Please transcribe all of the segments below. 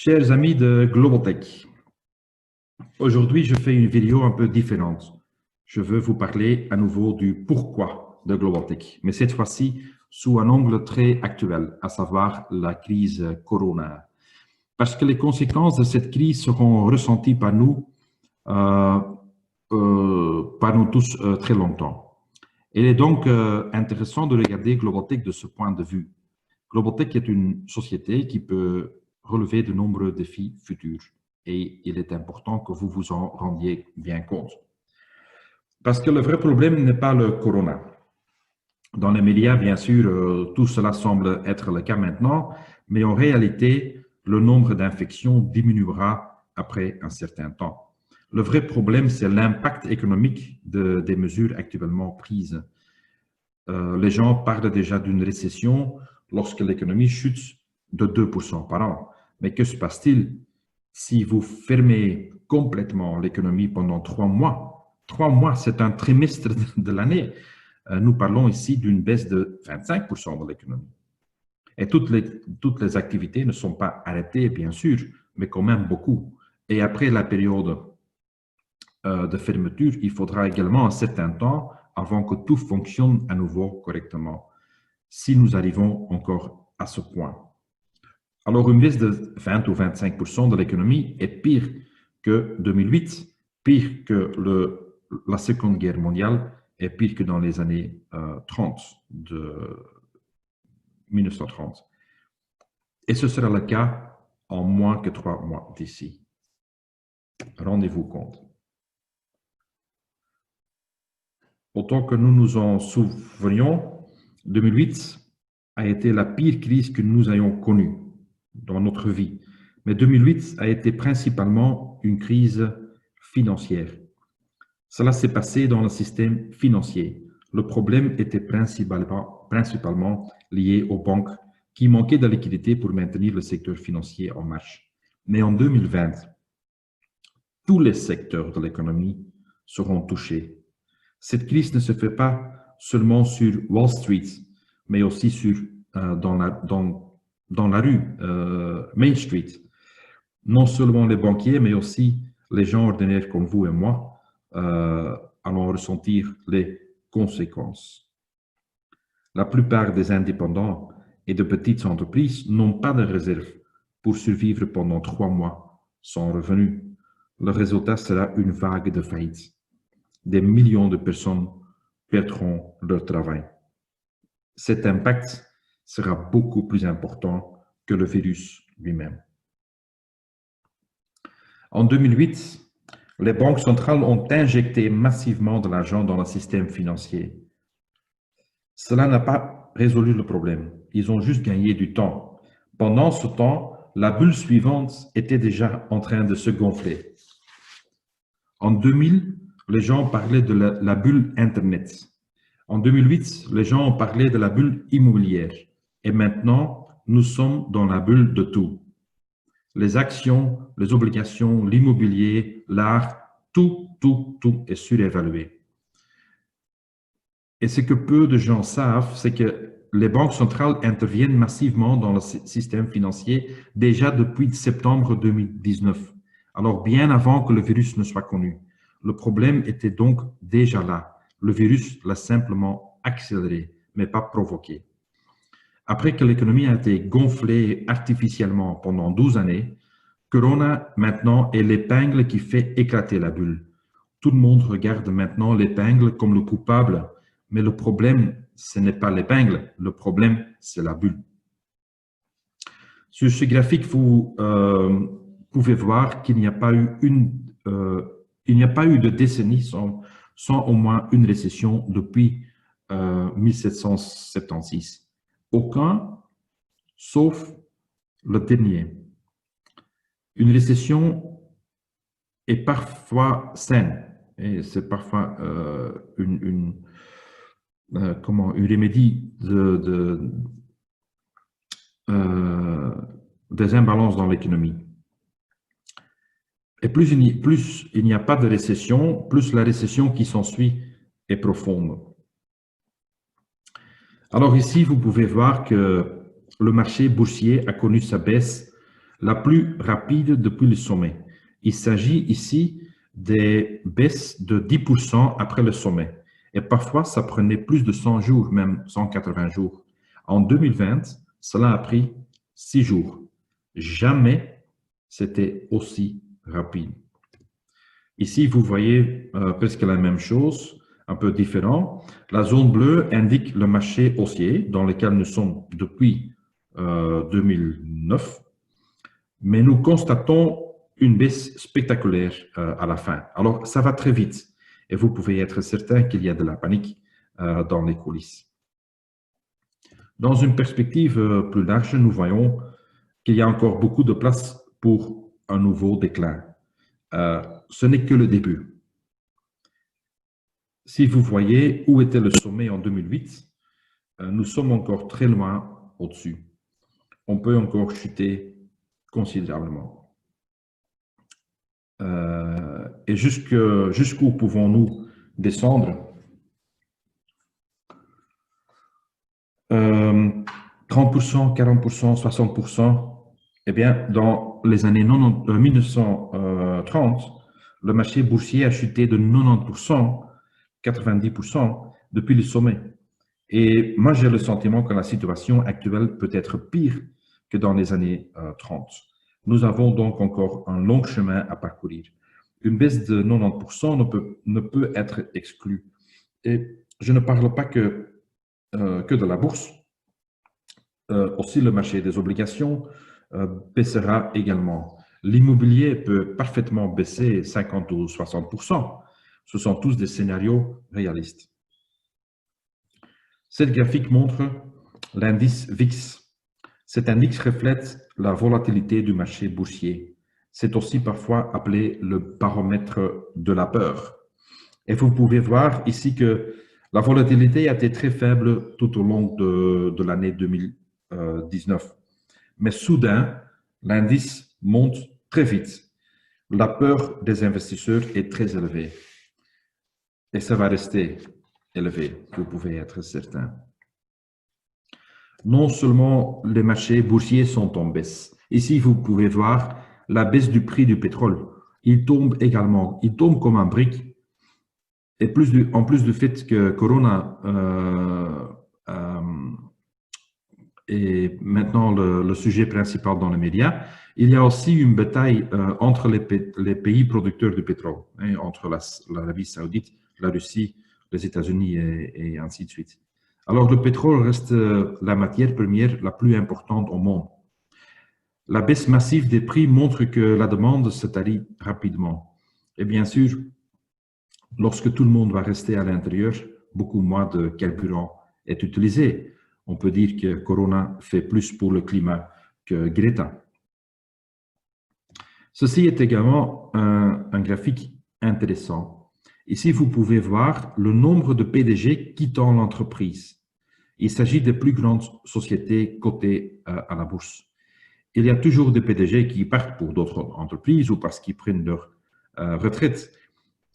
Chers amis de Global-Tech, aujourd'hui je fais une vidéo un peu différente. Je veux vous parler à nouveau du pourquoi de Global-Tech, mais cette fois-ci sous un angle très actuel, à savoir la crise Corona. Parce que les conséquences de cette crise seront ressenties euh, par nous tous très longtemps. Il est donc intéressant de regarder Global-Tech de ce point de vue. Global-Tech est une société qui peut relever de nombreux défis futurs et il est important que vous vous en rendiez bien compte. Parce que le vrai problème n'est pas le corona. Dans les médias, bien sûr, tout cela semble être le cas maintenant, mais en réalité, le nombre d'infections diminuera après un certain temps. Le vrai problème, c'est l'impact économique des mesures actuellement prises. Les gens parlent déjà d'une récession lorsque l'économie chute de 2% par an. Mais que se passe-t-il si vous fermez complètement l'économie pendant 3 mois? 3 mois, c'est un trimestre de l'année. Nous parlons ici d'une baisse de 25% de l'économie. Et toutes les activités ne sont pas arrêtées, bien sûr, mais quand même beaucoup. Et après la période de fermeture, il faudra également un certain temps avant que tout fonctionne à nouveau correctement, si nous arrivons encore à ce point. Alors, une baisse de 20 ou 25% de l'économie est pire que 2008, pire que la Seconde Guerre mondiale et pire que dans les années 30 de 1930. Et ce sera le cas en moins que 3 mois d'ici. Rendez-vous compte. Autant que nous nous en souvenions, 2008 a été la pire crise que nous ayons connue dans notre vie. Mais 2008 a été principalement une crise financière. Cela s'est passé dans le système financier. Le problème était principalement lié aux banques qui manquaient de liquidité pour maintenir le secteur financier en marche. Mais en 2020, tous les secteurs de l'économie seront touchés. Cette crise ne se fait pas seulement sur Wall Street, mais aussi dans la rue, Main Street. Non seulement les banquiers, mais aussi les gens ordinaires comme vous et moi allons ressentir les conséquences. La plupart des indépendants et de petites entreprises n'ont pas de réserve pour survivre pendant 3 mois sans revenus. Le résultat sera une vague de faillites. Des millions de personnes perdront leur travail. Cet impact sera beaucoup plus important que le virus lui-même. En 2008, les banques centrales ont injecté massivement de l'argent dans le système financier. Cela n'a pas résolu le problème. Ils ont juste gagné du temps. Pendant ce temps, la bulle suivante était déjà en train de se gonfler. En 2000, les gens parlaient de la bulle Internet. En 2008, les gens ont parlé de la bulle immobilière. Et maintenant, nous sommes dans la bulle de tout. Les actions, les obligations, l'immobilier, l'art, tout est surévalué. Et ce que peu de gens savent, c'est que les banques centrales interviennent massivement dans le système financier déjà depuis septembre 2019, alors bien avant que le virus ne soit connu. Le problème était donc déjà là. Le virus l'a simplement accéléré, mais pas provoqué. Après que l'économie a été gonflée artificiellement pendant 12 années, Corona maintenant est l'épingle qui fait éclater la bulle. Tout le monde regarde maintenant l'épingle comme le coupable, mais le problème, ce n'est pas l'épingle, le problème, c'est la bulle. Sur ce graphique, vous pouvez voir qu'il n'y a pas eu de décennie sans au moins une récession depuis 1776. Aucun, sauf le dernier. Une récession est parfois saine, et c'est parfois une remédie des imbalances dans l'économie. Et plus il n'y a pas de récession, plus la récession qui s'ensuit est profonde. Alors ici, vous pouvez voir que le marché boursier a connu sa baisse la plus rapide depuis le sommet. Il s'agit ici des baisses de 10% après le sommet. Et parfois, ça prenait plus de 100 jours, même 180 jours. En 2020, cela a pris 6 jours. Jamais c'était aussi rapide. Ici, vous voyez presque la même chose, un peu différent. La zone bleue indique le marché haussier dans lequel nous sommes depuis 2009, mais nous constatons une baisse spectaculaire à la fin. Alors, ça va très vite et vous pouvez être certain qu'il y a de la panique dans les coulisses. Dans une perspective plus large, nous voyons qu'il y a encore beaucoup de place pour un nouveau déclin. Ce n'est que le début. Si vous voyez où était le sommet en 2008, nous sommes encore très loin au-dessus. On peut encore chuter considérablement. Et jusqu'où pouvons-nous descendre? 30%, 40%, 60%. Eh bien, dans les années 1930, le marché boursier a chuté de 90%, 90% depuis le sommet. Et moi, j'ai le sentiment que la situation actuelle peut être pire que dans les années 30. Nous avons donc encore un long chemin à parcourir. Une baisse de 90% ne peut être exclue. Et je ne parle pas que de la bourse. Aussi, le marché des obligations baissera également. L'immobilier peut parfaitement baisser 50 ou 60%. Ce sont tous des scénarios réalistes. Cette graphique montre l'indice VIX. Cet indice reflète la volatilité du marché boursier. C'est aussi parfois appelé le baromètre de la peur. Et vous pouvez voir ici que la volatilité a été très faible tout au long de l'année 2019. Mais soudain, l'indice monte très vite. La peur des investisseurs est très élevée. Et ça va rester élevé, vous pouvez être certain. Non seulement les marchés boursiers sont en baisse. Ici, vous pouvez voir la baisse du prix du pétrole. Il tombe également, il tombe comme un brique. Et en plus du fait que Corona est maintenant le sujet principal dans les médias, il y a aussi une bataille entre les pays producteurs de pétrole, hein, entre l'Arabie saoudite, la Russie, les États-Unis et ainsi de suite. Alors, le pétrole reste la matière première la plus importante au monde. La baisse massive des prix montre que la demande se tarit rapidement. Et bien sûr, lorsque tout le monde va rester à l'intérieur, beaucoup moins de carburant est utilisé. On peut dire que Corona fait plus pour le climat que Greta. Ceci est également un graphique intéressant. Ici, vous pouvez voir le nombre de PDG quittant l'entreprise. Il s'agit des plus grandes sociétés cotées à la bourse. Il y a toujours des PDG qui partent pour d'autres entreprises ou parce qu'ils prennent leur retraite.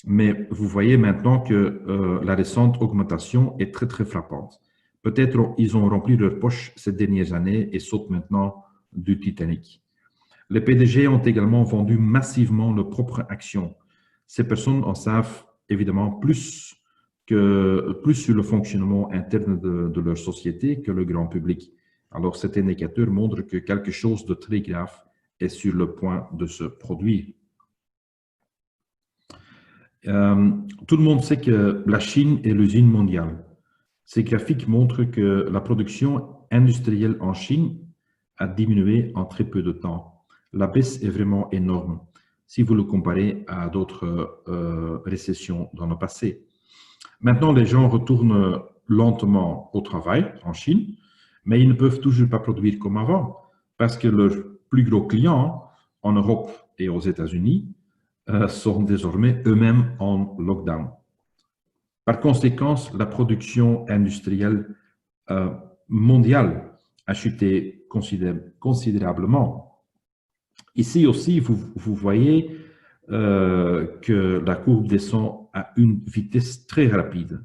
Mais vous voyez maintenant que la récente augmentation est très, très frappante. Peut-être ils ont rempli leur poche ces dernières années et sautent maintenant du Titanic. Les PDG ont également vendu massivement leurs propres actions. Ces personnes en savent évidemment plus sur le fonctionnement interne de leur société que le grand public. Alors, cet indicateur montre que quelque chose de très grave est sur le point de se produire. Tout le monde sait que la Chine est l'usine mondiale. Ces graphiques montrent que la production industrielle en Chine a diminué en très peu de temps. La baisse est vraiment énorme si vous le comparez à d'autres récessions dans le passé. Maintenant, les gens retournent lentement au travail en Chine, mais ils ne peuvent toujours pas produire comme avant parce que leurs plus gros clients en Europe et aux États-Unis sont désormais eux-mêmes en lockdown. Par conséquent, la production industrielle mondiale a chuté considérablement. Ici aussi, vous voyez que la courbe descend à une vitesse très rapide.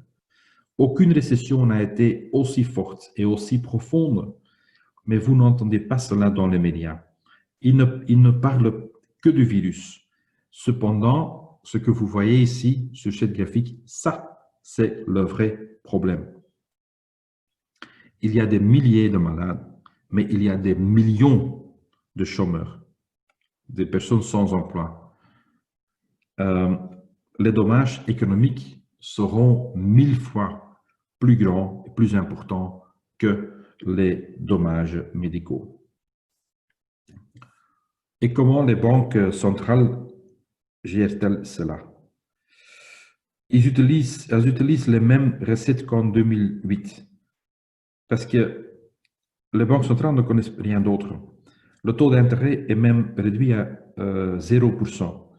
Aucune récession n'a été aussi forte et aussi profonde, mais vous n'entendez pas cela dans les médias. Il ne parle que du virus. Cependant, ce que vous voyez ici sur cette graphique, ça, c'est le vrai problème. Il y a des milliers de malades, mais il y a des millions de chômeurs, des personnes sans emploi. Les dommages économiques seront 1000 fois plus grands et plus importants que les dommages médicaux. Et comment les banques centrales gèrent-elles cela? Elles utilisent les mêmes recettes qu'en 2008, parce que les banques centrales ne connaissent rien d'autre. Le taux d'intérêt est même réduit à 0%,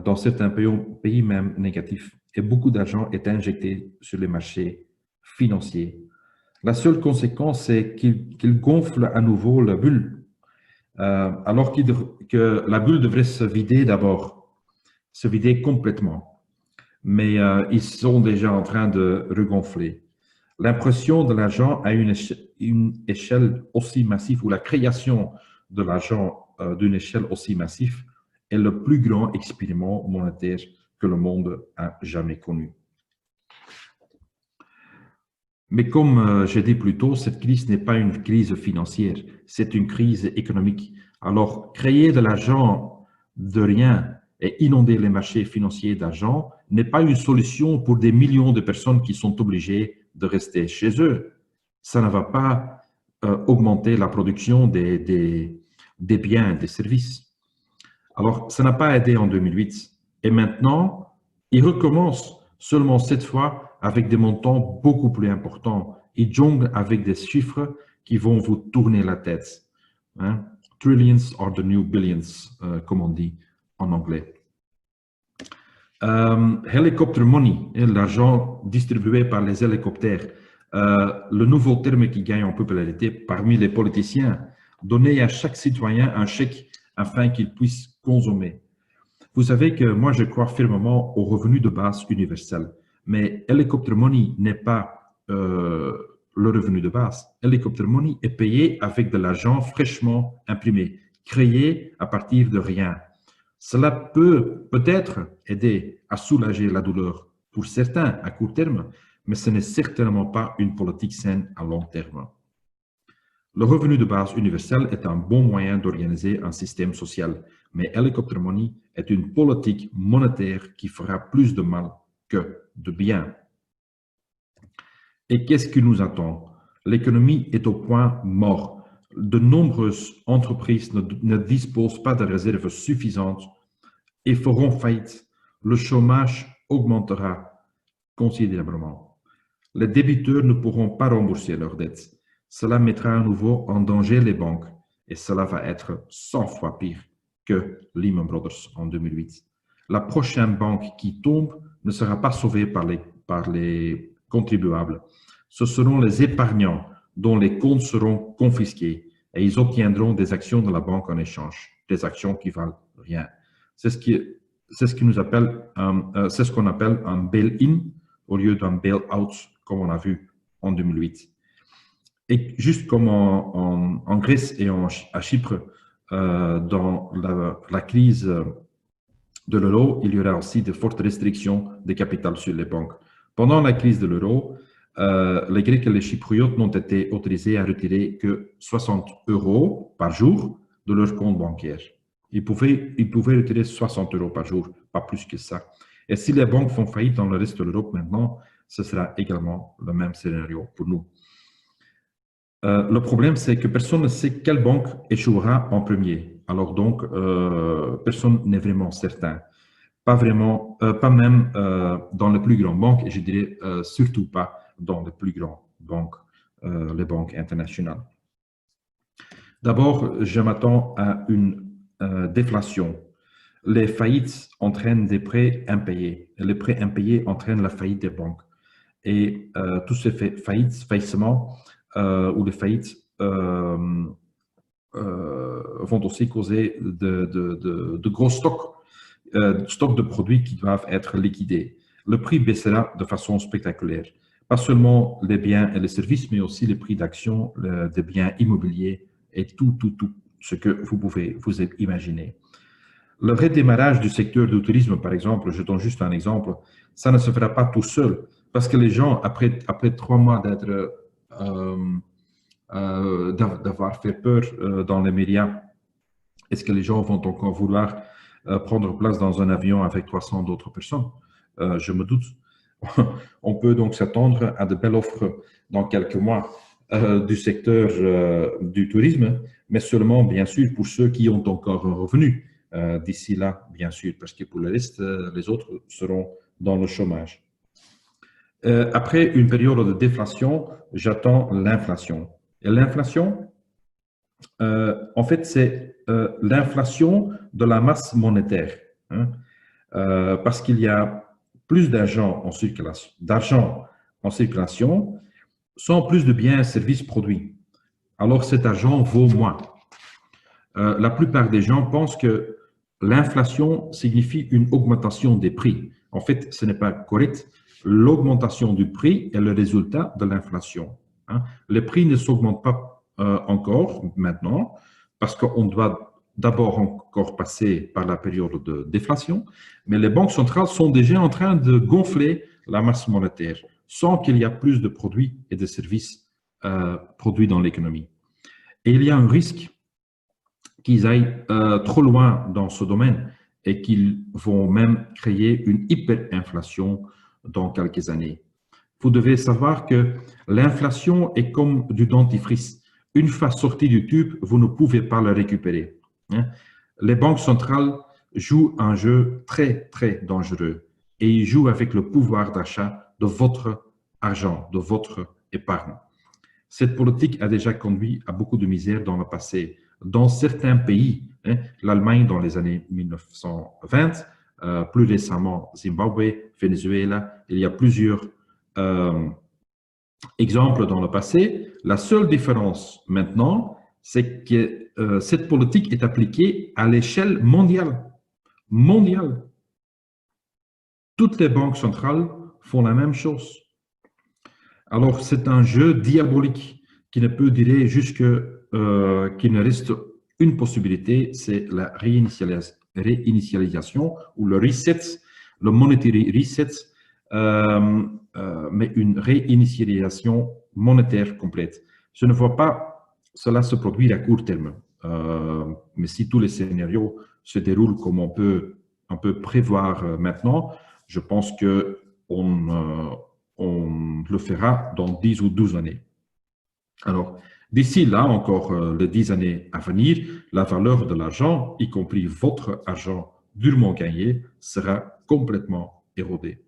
dans certains pays même négatifs, et beaucoup d'argent est injecté sur les marchés financiers. La seule conséquence, c'est qu'ils gonflent à nouveau la bulle, alors que la bulle devrait se vider d'abord, se vider complètement. Mais ils sont déjà en train de regonfler. L'impression de l'argent à une échelle aussi massive, ou la création de l'argent d'une échelle aussi massive, est le plus grand expériment monétaire que le monde a jamais connu. Mais comme j'ai dit plus tôt, cette crise n'est pas une crise financière, c'est une crise économique. Alors, créer de l'argent de rien et inonder les marchés financiers d'argent n'est pas une solution pour des millions de personnes qui sont obligées de rester chez eux. Ça ne va pas augmenter la production des biens et des services. Alors, ça n'a pas aidé en 2008. Et maintenant, il recommence seulement cette fois avec des montants beaucoup plus importants. Il jongle avec des chiffres qui vont vous tourner la tête. Hein? Trillions are the new billions, comme on dit en anglais. Helicopter money, l'argent distribué par les hélicoptères, le nouveau terme qui gagne en popularité parmi les politiciens, donner à chaque citoyen un chèque afin qu'il puisse consommer. Vous savez que moi, je crois fermement au revenu de base universel, mais Helicopter Money n'est pas le revenu de base. Helicopter Money est payé avec de l'argent fraîchement imprimé, créé à partir de rien. Cela peut peut-être aider à soulager la douleur pour certains à court terme, mais ce n'est certainement pas une politique saine à long terme. Le revenu de base universel est un bon moyen d'organiser un système social, mais Helicopter Money est une politique monétaire qui fera plus de mal que de bien. Et qu'est-ce qui nous attend? L'économie est au point mort. De nombreuses entreprises ne disposent pas de réserves suffisantes et feront faillite. Le chômage augmentera considérablement. Les débiteurs ne pourront pas rembourser leurs dettes. Cela mettra à nouveau en danger les banques et cela va être 100 fois pire que Lehman Brothers en 2008. La prochaine banque qui tombe ne sera pas sauvée par les contribuables. Ce seront les épargnants dont les comptes seront confisqués et ils obtiendront des actions de la banque en échange, des actions qui valent rien. C'est ce qu'on appelle un bail-in au lieu d'un bail-out, comme on a vu en 2008. Et juste comme en Grèce et à Chypre, dans la crise de l'euro, il y aura aussi de fortes restrictions de capital sur les banques. Pendant la crise de l'euro, les Grecs et les Chypriotes n'ont été autorisés à retirer que 60 € par jour de leur compte bancaire. Ils pouvaient retirer 60 € par jour, pas plus que ça. Et si les banques font faillite dans le reste de l'Europe maintenant, ce sera également le même scénario pour nous. Le problème, c'est que personne ne sait quelle banque échouera en premier. Alors donc, personne n'est vraiment certain. Pas même dans les plus grandes banques, et je dirais surtout pas dans les plus grandes banques, les banques internationales. D'abord, je m'attends à une déflation. Les faillites entraînent des prêts impayés. Les prêts impayés entraînent la faillite des banques. Et tous ces faillissements ou les faillites vont aussi causer de gros stocks de produits qui doivent être liquidés. Le prix baissera de façon spectaculaire. Pas seulement les biens et les services, mais aussi les prix d'actions, des biens immobiliers et tout ce que vous pouvez vous imaginer. Le redémarrage du secteur du tourisme, par exemple, je donne juste un exemple, ça ne se fera pas tout seul, parce que les gens, après 3 mois d'avoir fait peur dans les médias, est-ce que les gens vont encore vouloir prendre place dans un avion avec 300 d'autres personnes? Je me doute. On peut donc s'attendre à de belles offres dans quelques mois du secteur du tourisme, mais seulement, bien sûr, pour ceux qui ont encore un revenu d'ici là, bien sûr, parce que pour le reste, les autres seront dans le chômage. Après une période de déflation, j'attends l'inflation. Et l'inflation, en fait, c'est l'inflation de la masse monétaire, hein, parce qu'il y a plus d'argent en circulation, sans plus de biens et services produits. Alors cet argent vaut moins. La plupart des gens pensent que l'inflation signifie une augmentation des prix. En fait, ce n'est pas correct. L'augmentation du prix est le résultat de l'inflation, hein. Les prix ne s'augmentent pas encore maintenant parce qu'on doit d'abord encore passer par la période de déflation, mais les banques centrales sont déjà en train de gonfler la masse monétaire sans qu'il y ait plus de produits et de services produits dans l'économie. Et il y a un risque qu'ils aillent trop loin dans ce domaine et qu'ils vont même créer une hyperinflation dans quelques années. Vous devez savoir que l'inflation est comme du dentifrice. Une fois sorti du tube, vous ne pouvez pas le récupérer, hein. Les banques centrales jouent un jeu très, très dangereux et ils jouent avec le pouvoir d'achat de votre argent, de votre épargne. Cette politique a déjà conduit à beaucoup de misère dans le passé. Dans certains pays, hein, l'Allemagne dans les années 1920, plus récemment Zimbabwe, Venezuela, il y a plusieurs exemples dans le passé. La seule différence maintenant, c'est que cette politique est appliquée à l'échelle mondiale. Mondiale. Toutes les banques centrales font la même chose. Alors, c'est un jeu diabolique qui ne peut durer qu'il ne reste une possibilité, c'est la réinitialisation ou le reset, le monetary reset, mais une réinitialisation monétaire complète. Je ne vois pas cela se produire à court terme, mais si tous les scénarios se déroulent comme on peut prévoir maintenant, je pense qu'on le fera dans 10 ou 12 années. Alors, d'ici là, encore les 10 années à venir, la valeur de l'argent, y compris votre argent durement gagné, sera complètement érodée.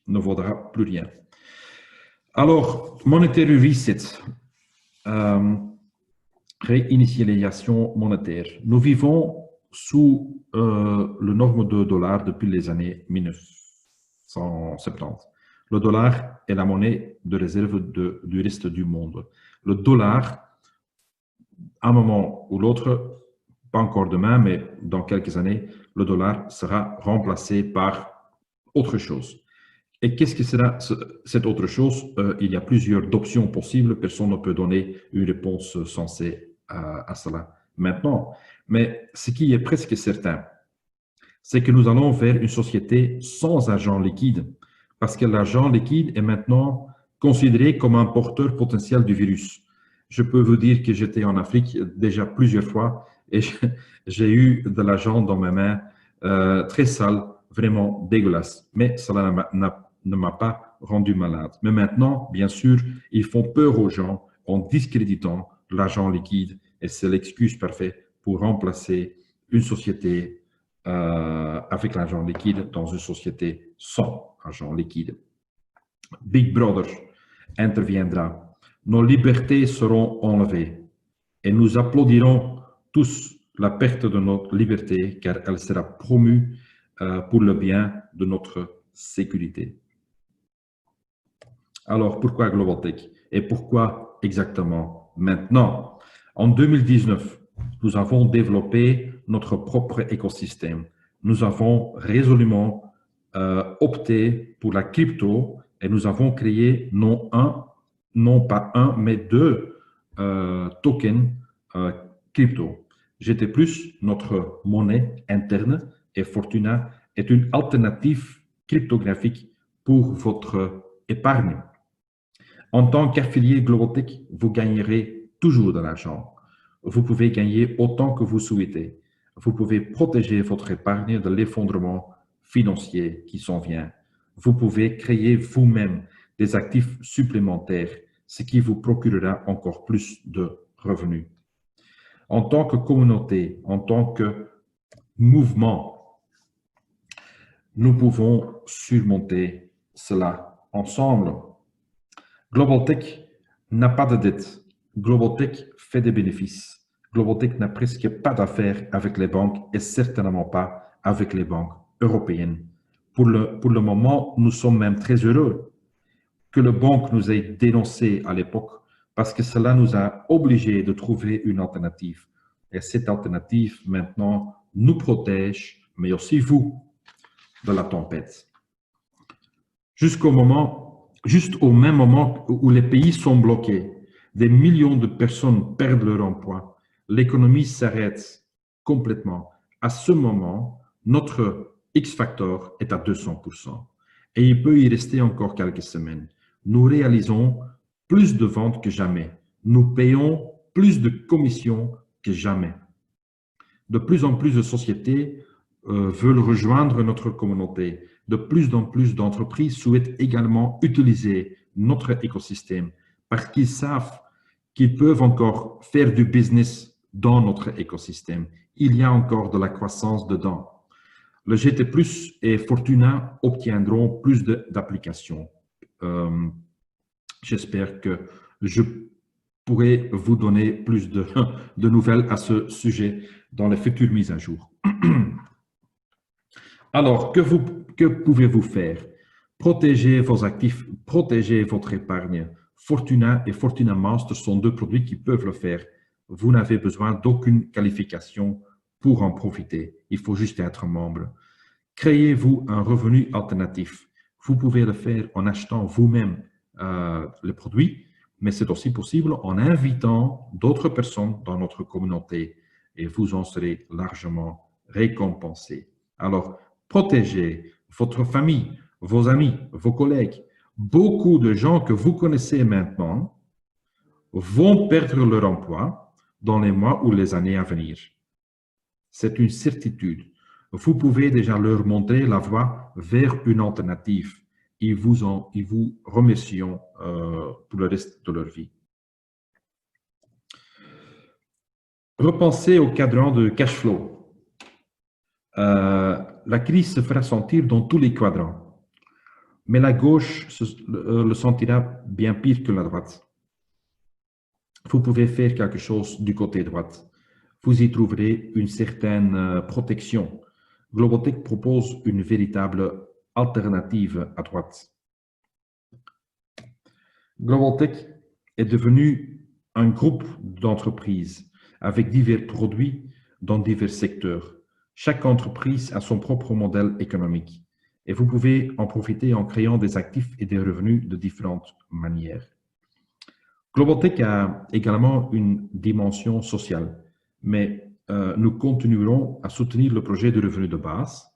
Ne vaudra plus rien. Alors, monetary reset, réinitialisation monétaire. Nous vivons sous le norme de dollar depuis les années 1970. Le dollar est la monnaie de réserve du reste du monde. Le dollar, à un moment ou l'autre, pas encore demain, mais dans quelques années, le dollar sera remplacé par autre chose. Et qu'est-ce que sera cette autre chose? Il y a plusieurs options possibles. Personne ne peut donner une réponse sensée à cela maintenant. Mais ce qui est presque certain, c'est que nous allons vers une société sans argent liquide, parce que l'argent liquide est maintenant considéré comme un porteur potentiel du virus. Je peux vous dire que j'étais en Afrique déjà plusieurs fois et j'ai eu de l'argent dans mes mains très sale, vraiment dégueulasse. Mais cela ne m'a pas rendu malade. Mais maintenant, bien sûr, ils font peur aux gens en discréditant l'argent liquide et c'est l'excuse parfaite pour remplacer une société avec l'argent liquide dans une société sans argent liquide. Big Brother interviendra. Nos libertés seront enlevées et nous applaudirons tous la perte de notre liberté car elle sera promue pour le bien de notre sécurité. Alors, pourquoi Global Tech et pourquoi exactement maintenant? En 2019, nous avons développé notre propre écosystème. Nous avons résolument opté pour la crypto et nous avons créé non pas un, mais deux tokens crypto. GT+, notre monnaie interne, et Fortuna est une alternative cryptographique pour votre épargne. En tant qu'affilié Globotech, vous gagnerez toujours de l'argent. Vous pouvez gagner autant que vous souhaitez. Vous pouvez protéger votre épargne de l'effondrement financier qui s'en vient. Vous pouvez créer vous-même des actifs supplémentaires, ce qui vous procurera encore plus de revenus. En tant que communauté, en tant que mouvement, nous pouvons surmonter cela ensemble. Globotech n'a pas de dette. Globotech fait des bénéfices. Globotech n'a presque pas d'affaires avec les banques et certainement pas avec les banques européennes. Pour le moment, nous sommes même très heureux que le banque nous ait dénoncés à l'époque parce que cela nous a obligés de trouver une alternative. Et cette alternative, maintenant, nous protège, mais aussi vous, de la tempête. Juste au même moment où les pays sont bloqués, des millions de personnes perdent leur emploi, l'économie s'arrête complètement. À ce moment, notre X-Factor est à 200%. Et il peut y rester encore quelques semaines. Nous réalisons plus de ventes que jamais. Nous payons plus de commissions que jamais. De plus en plus de sociétés veulent rejoindre notre communauté. De plus en plus d'entreprises souhaitent également utiliser notre écosystème parce qu'ils savent qu'ils peuvent encore faire du business dans notre écosystème. Il y a encore de la croissance dedans. Le GT+ et Fortuna obtiendront plus d'applications. J'espère que je pourrai vous donner plus de nouvelles à ce sujet dans les futures mises à jour. Alors, que pouvez-vous faire? Protéger vos actifs, protéger votre épargne. Fortuna et Fortuna Master sont deux produits qui peuvent le faire. Vous n'avez besoin d'aucune qualification pour en profiter. Il faut juste être membre. Créez-vous un revenu alternatif. Vous pouvez le faire en achetant vous-même le produit, mais c'est aussi possible en invitant d'autres personnes dans notre communauté et vous en serez largement récompensé. Alors, protégez votre famille, vos amis, vos collègues. Beaucoup de gens que vous connaissez maintenant vont perdre leur emploi dans les mois ou les années à venir. C'est une certitude. Vous pouvez déjà leur montrer la voie vers une alternative. Ils vous remercieront pour le reste de leur vie. Repensez au cadran de cash flow. La crise se fera sentir dans tous les quadrants, mais la gauche le sentira bien pire que la droite. Vous pouvez faire quelque chose du côté droite. Vous y trouverez une certaine protection. Globotech propose une véritable alternative à droite. Globotech est devenu un groupe d'entreprises avec divers produits dans divers secteurs. Chaque entreprise a son propre modèle économique et vous pouvez en profiter en créant des actifs et des revenus de différentes manières. Globotech a également une dimension sociale, mais nous continuerons à soutenir le projet de revenu de base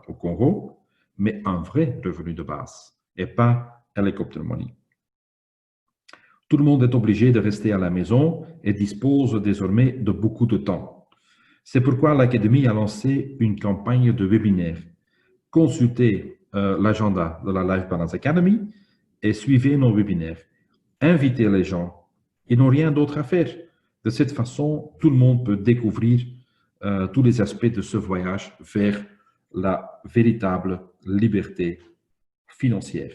au Congo, mais un vrai revenu de base et pas helicopter money. Tout le monde est obligé de rester à la maison et dispose désormais de beaucoup de temps. C'est pourquoi l'Académie a lancé une campagne de webinaires. Consultez l'agenda de la Life Balance Academy et suivez nos webinaires. Invitez les gens. Ils n'ont rien d'autre à faire. De cette façon, tout le monde peut découvrir tous les aspects de ce voyage vers la véritable liberté financière.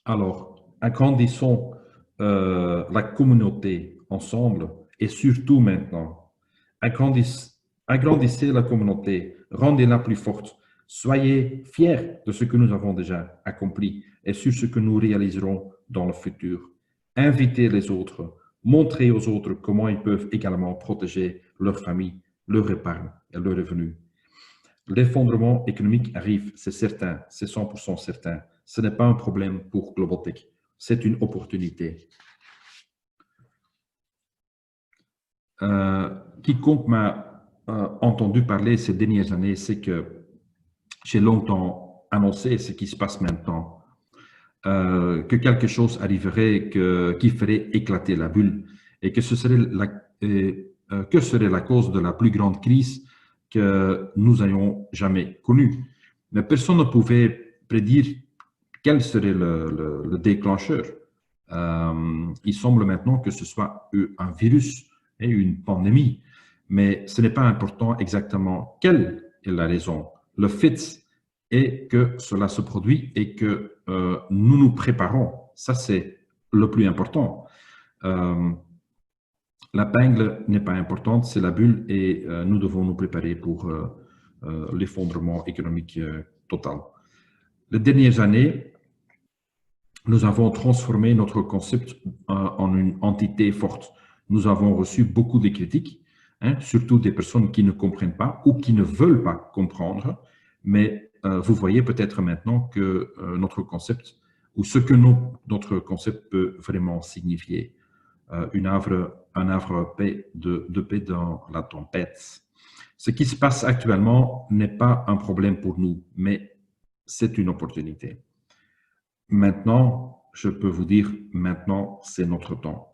Alors, agrandissons la communauté ensemble et surtout maintenant, agrandissez la communauté, rendez-la plus forte. Soyez fiers de ce que nous avons déjà accompli et sur ce que nous réaliserons dans le futur. Invitez les autres, montrez aux autres comment ils peuvent également protéger leur famille, leur épargne et leurs revenus. L'effondrement économique arrive, c'est certain, c'est 100% certain. Ce n'est pas un problème pour Globotech, c'est une opportunité. quiconque m'a entendu parler ces dernières années, c'est que j'ai longtemps annoncé ce qui se passe maintenant, que quelque chose arriverait qui ferait éclater la bulle et que que serait la cause de la plus grande crise que nous ayons jamais connue. Mais personne ne pouvait prédire quel serait le déclencheur. Il semble maintenant que ce soit un virus et une pandémie, mais ce n'est pas important exactement quelle est la raison. Le fait est que cela se produit et que nous nous préparons. Ça, c'est le plus important. La pingule n'est pas importante, c'est la bulle et nous devons nous préparer pour l'effondrement économique total. Les dernières années, nous avons transformé notre concept en une entité forte. Nous avons reçu beaucoup de critiques, surtout des personnes qui ne comprennent pas ou qui ne veulent pas comprendre. Mais vous voyez peut-être maintenant que notre concept, ou ce que notre concept peut vraiment signifier, un havre de paix dans la tempête. Ce qui se passe actuellement n'est pas un problème pour nous, mais c'est une opportunité. Maintenant, je peux vous dire, maintenant, c'est notre temps.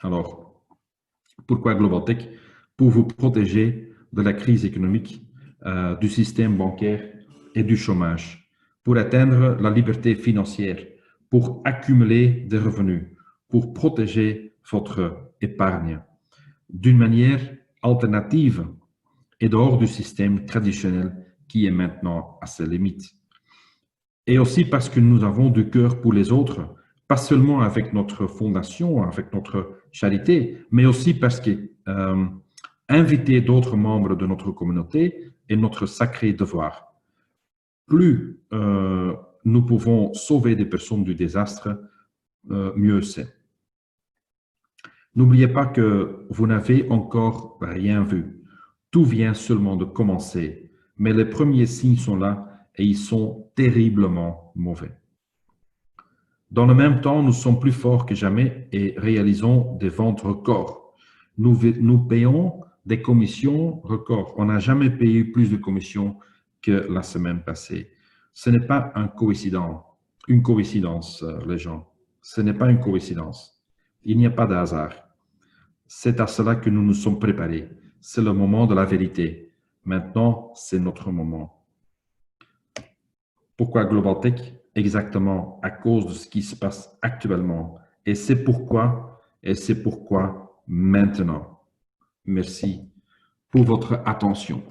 Alors, pourquoi GlobalTech? Pour vous protéger de la crise économique, du système bancaire et du chômage, pour atteindre la liberté financière, pour accumuler des revenus, pour protéger votre épargne d'une manière alternative et dehors du système traditionnel qui est maintenant à ses limites. Et aussi parce que nous avons du cœur pour les autres, pas seulement avec notre fondation, avec notre charité, mais aussi parce que inviter d'autres membres de notre communauté est notre sacré devoir. Plus nous pouvons sauver des personnes du désastre, mieux c'est. N'oubliez pas que vous n'avez encore rien vu. Tout vient seulement de commencer, mais les premiers signes sont là et ils sont terriblement mauvais. Dans le même temps, nous sommes plus forts que jamais et réalisons des ventes records. Nous payons des commissions records. On n'a jamais payé plus de commissions que la semaine passée. Ce n'est pas une coïncidence, les gens. Ce n'est pas une coïncidence. Il n'y a pas de hasard. C'est à cela que nous nous sommes préparés. C'est le moment de la vérité. Maintenant, c'est notre moment. Pourquoi GlobalTech? Exactement à cause de ce qui se passe actuellement. Et c'est pourquoi maintenant. Merci pour votre attention.